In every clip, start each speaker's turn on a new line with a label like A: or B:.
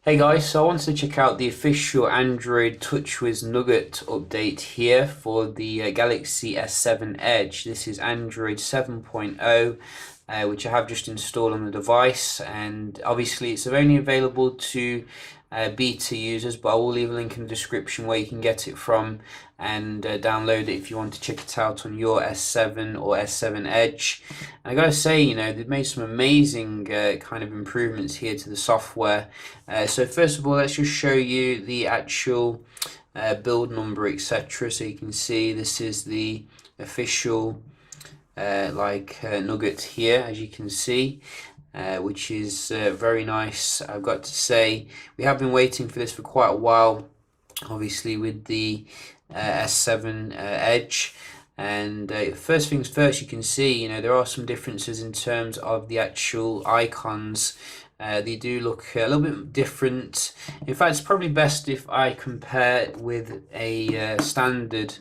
A: Hey guys, so I wanted to check out the official Android TouchWiz Nougat update here for the Galaxy S7 Edge. This is Android 7.0, which I have just installed on the device, and obviously it's only available to beta users, but I will leave a link in the description where you can get it from and download it if you want to check it out on your S7 or S7 Edge. And I gotta say, they've made some amazing kind of improvements here to the software. So first of all, let's just show you the actual build number, etc. So you can see this is the official Nougat here, as you can see. Which is very nice. I've got to say, we have been waiting for this for quite a while, obviously with the S7 Edge. And first things first, you can see, there are some differences in terms of the actual icons. They do look a little bit different. In fact, it's probably best if I compare with a standard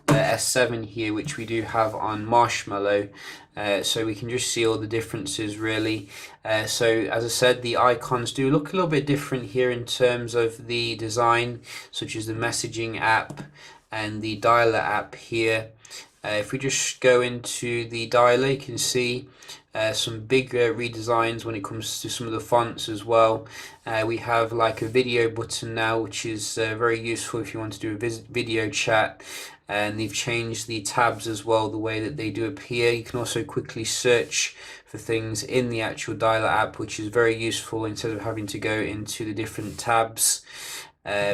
A: S7 here, which we do have on Marshmallow, so we can just see all the differences really. So as I said, the icons do look a little bit different here in terms of the design, such as the messaging app and the dialer app here. If we just go into the dialer, you can see some big redesigns when it comes to some of the fonts as well. We have like a video button now, which is very useful if you want to do a video chat. And they've changed the tabs as well, the way that they do appear. You can also quickly search for things in the actual dialer app, which is very useful instead of having to go into the different tabs.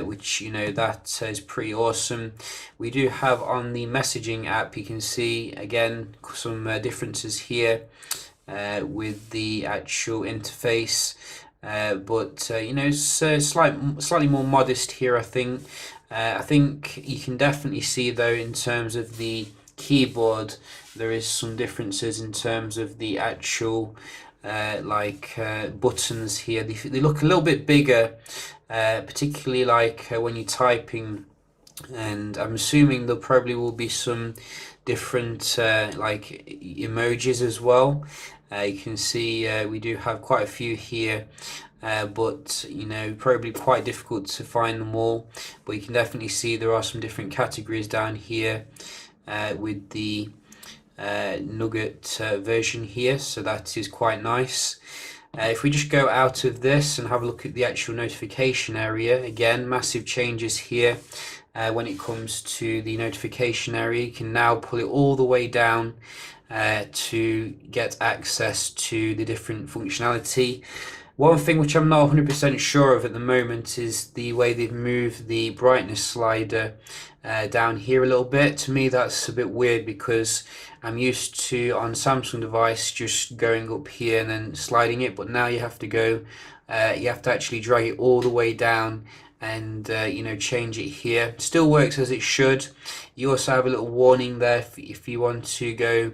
A: Which that is pretty awesome. We do have on the messaging app, you can see again some differences here with the actual interface, but it's slightly more modest here, I think. I think you can definitely see though, in terms of the keyboard, there is some differences in terms of the actual buttons here. They look a little bit bigger, particularly when you're typing, and I'm assuming there probably will be some different emojis as well. You can see we do have quite a few here, but probably quite difficult to find them all, but you can definitely see there are some different categories down here with the Nougat version here, so that is quite nice. If we just go out of this and have a look at the actual notification area, again massive changes here. When it comes to the notification area, you can now pull it all the way down to get access to the different functionality. One thing which I'm not 100% sure of at the moment is the way they've moved the brightness slider down here a little bit. To me that's a bit weird, because I'm used to, on Samsung device, just going up here and then sliding it, but now you have to go, you have to actually drag it all the way down and change it here. It still works as it should. You also have a little warning there if you want to go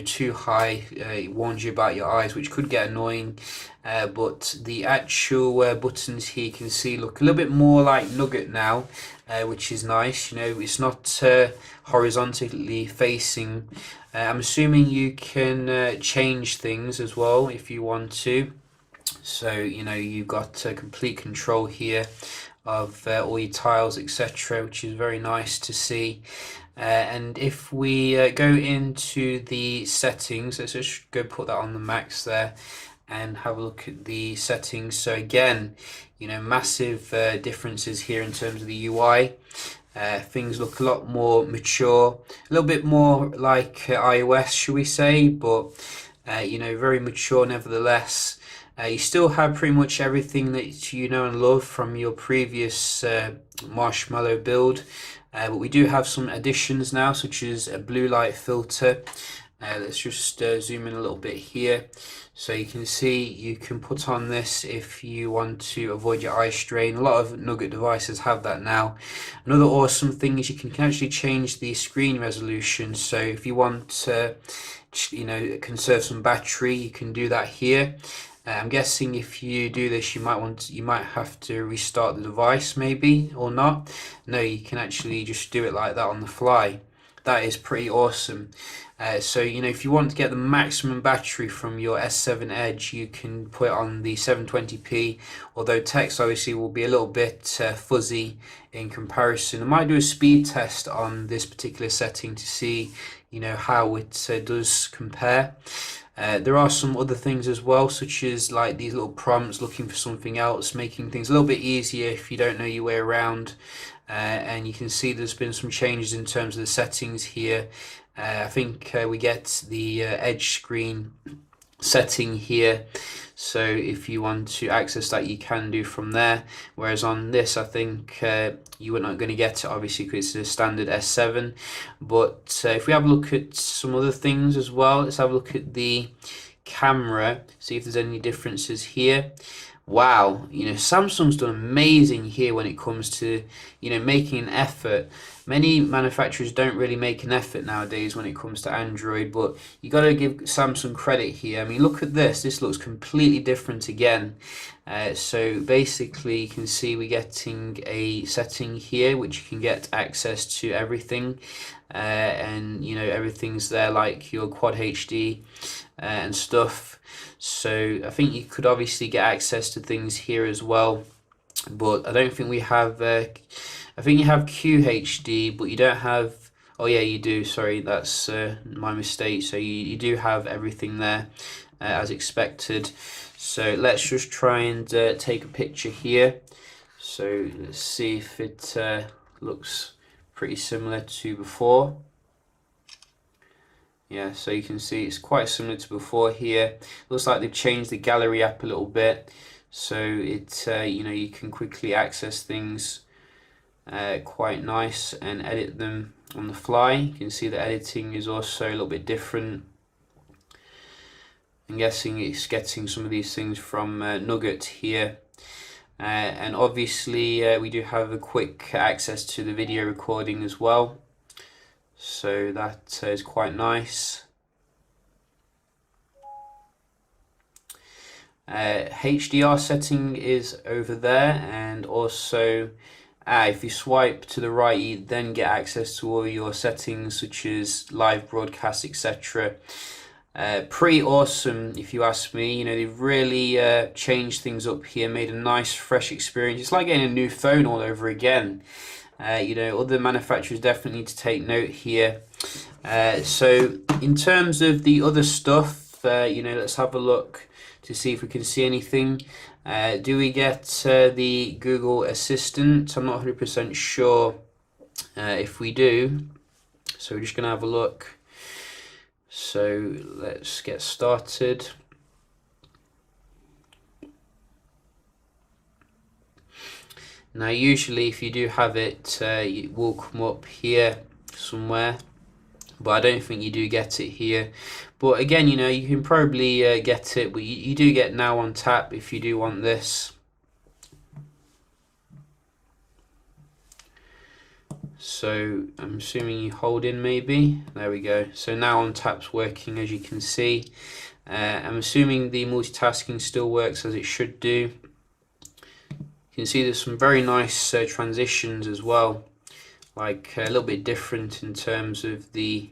A: too high. It warns you about your eyes, which could get annoying, but the actual buttons here, you can see, look a little bit more like Nougat now, which is nice. It's not horizontally facing. I'm assuming you can change things as well if you want to. So you've got complete control here of all your tiles, etc., which is very nice to see. And if we go into the settings, let's just go put that on the max there and have a look at the settings. So again, massive differences here in terms of the UI. Things look a lot more mature, a little bit more like iOS, should we say, but very mature nevertheless. You still have pretty much everything that you know and love from your previous Marshmallow build, but we do have some additions now, such as a blue light filter. Let's just zoom in a little bit here, so you can see you can put on this if you want to avoid your eye strain. A lot of Nougat devices have that now. Another awesome thing is you can actually change the screen resolution, so if you want to conserve some battery, you can do that here. I'm guessing if you do this, you might have to restart the device, maybe, or not. No, you can actually just do it like that on the fly. That is pretty awesome. So, if you want to get the maximum battery from your S7 Edge, you can put it on the 720p, although text obviously will be a little bit fuzzy in comparison. I might do a speed test on this particular setting to see, how it does compare. There are some other things as well, such as like these little prompts looking for something else, making things a little bit easier if you don't know your way around. And you can see there's been some changes in terms of the settings here. I think we get the edge screen setting here, so if you want to access that, you can do from there, whereas on this I think you are not going to get it, obviously, because it's a standard S7. But if we have a look at some other things as well, let's have a look at the camera, see if there's any differences here. Wow, Samsung's done amazing here when it comes to, making an effort. Many manufacturers don't really make an effort nowadays when it comes to Android, but you got to give Samsung credit here. I mean, look at this. This looks completely different again. So basically, you can see we're getting a setting here which you can get access to everything, and everything's there, like your Quad HD and stuff. So I think you could obviously get access to things here as well, but I don't think we have. I think you have QHD, but you don't have. Oh yeah, you do. Sorry, that's my mistake. So you do have everything there as expected. So let's just try and take a picture here. So let's see if it looks pretty similar to before. Yeah, so you can see it's quite similar to before here. Looks like they've changed the gallery app a little bit, so it you can quickly access things quite nice and edit them on the fly. You can see the editing is also a little bit different. I'm guessing it's getting some of these things from Nugget here. And obviously we do have a quick access to the video recording as well. So that is quite nice. HDR setting is over there, and also if you swipe to the right, you then get access to all your settings such as live broadcast, etc. Pretty awesome if you ask me. They've really changed things up here, made a nice fresh experience. It's like getting a new phone all over again. Other manufacturers definitely need to take note here. So in terms of the other stuff, let's have a look to see if we can see anything. Do we get the Google Assistant? I'm not 100% sure if we do. So we're just going to have a look. So let's get started. Now usually if you do have it, it will come up here somewhere, but I don't think you do get it here. But again, you can probably get it, but you do get Now on Tap if you do want this. So I'm assuming you hold in maybe. There we go. So Now on Tap's working, as you can see. I'm assuming the multitasking still works as it should do. You can see there's some very nice transitions as well, like a little bit different in terms of the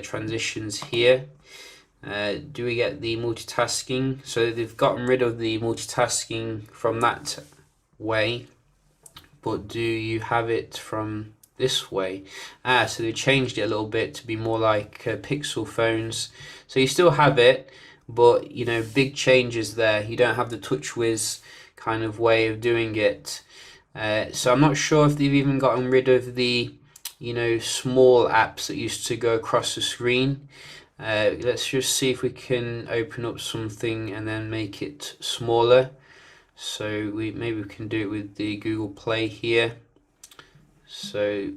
A: transitions here. Do we get the multitasking? So they've gotten rid of the multitasking from that way, but do you have it from this way? So they changed it a little bit to be more like Pixel phones. So you still have it, but big changes there. You don't have the TouchWiz kind of way of doing it. So I'm not sure if they've even gotten rid of the small apps that used to go across the screen. Let's just see if we can open up something and then make it smaller. So maybe we can do it with the Google Play here. So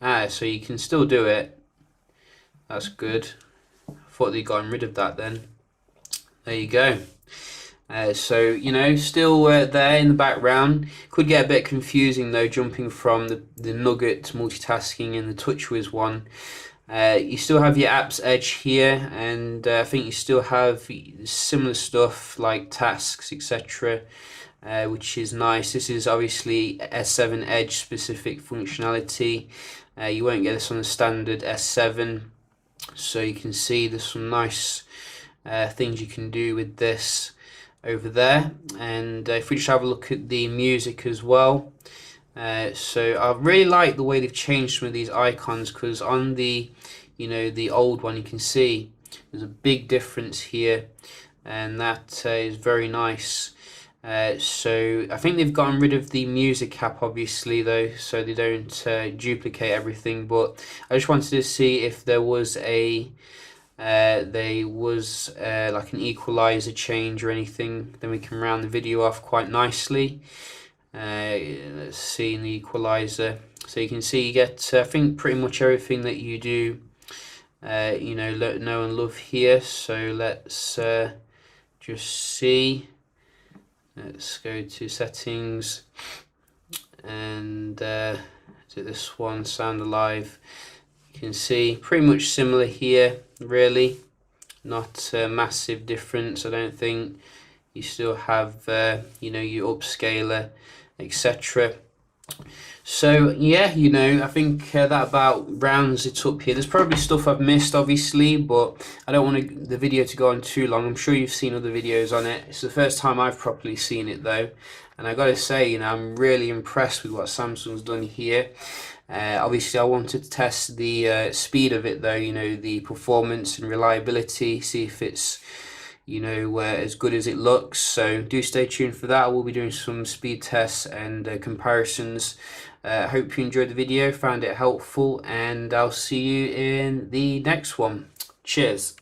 A: so you can still do it. That's good. I thought they'd gotten rid of that then. There you go. So still there in the background. Could get a bit confusing though, jumping from the Nugget multitasking and the TouchWiz one. You still have your apps edge here, and I think you still have similar stuff like tasks, etc., which is nice. This is obviously S7 Edge specific functionality. You won't get this on the standard S7. So you can see there's some nice things you can do with this over there. And if we just have a look at the music as well. So I really like the way they've changed some of these icons, because on the the old one you can see there's a big difference here, and that is very nice. So I think they've gotten rid of the music app obviously though, so they don't duplicate everything, but I just wanted to see if there was like an equalizer change or anything, then we can round the video off quite nicely. Let's see in the equalizer, so you can see you get I think pretty much everything that you do know and love here. So let's just see. Let's go to settings and to this one, sound alive. You can see pretty much similar here, really not a massive difference. I don't think. You still have your upscaler, etc. So yeah, I think that about rounds it up here. There's probably stuff I've missed obviously, but I don't want the video to go on too long. I'm sure you've seen other videos on it. It's the first time I've properly seen it though, and I gotta say, I'm really impressed with what Samsung's done here. Obviously I wanted to test the speed of it though, the performance and reliability, see if it's as good as it looks. So do stay tuned for that. I will be doing some speed tests and comparisons. Hope you enjoyed the video, found it helpful, and I'll see you in the next one. Cheers.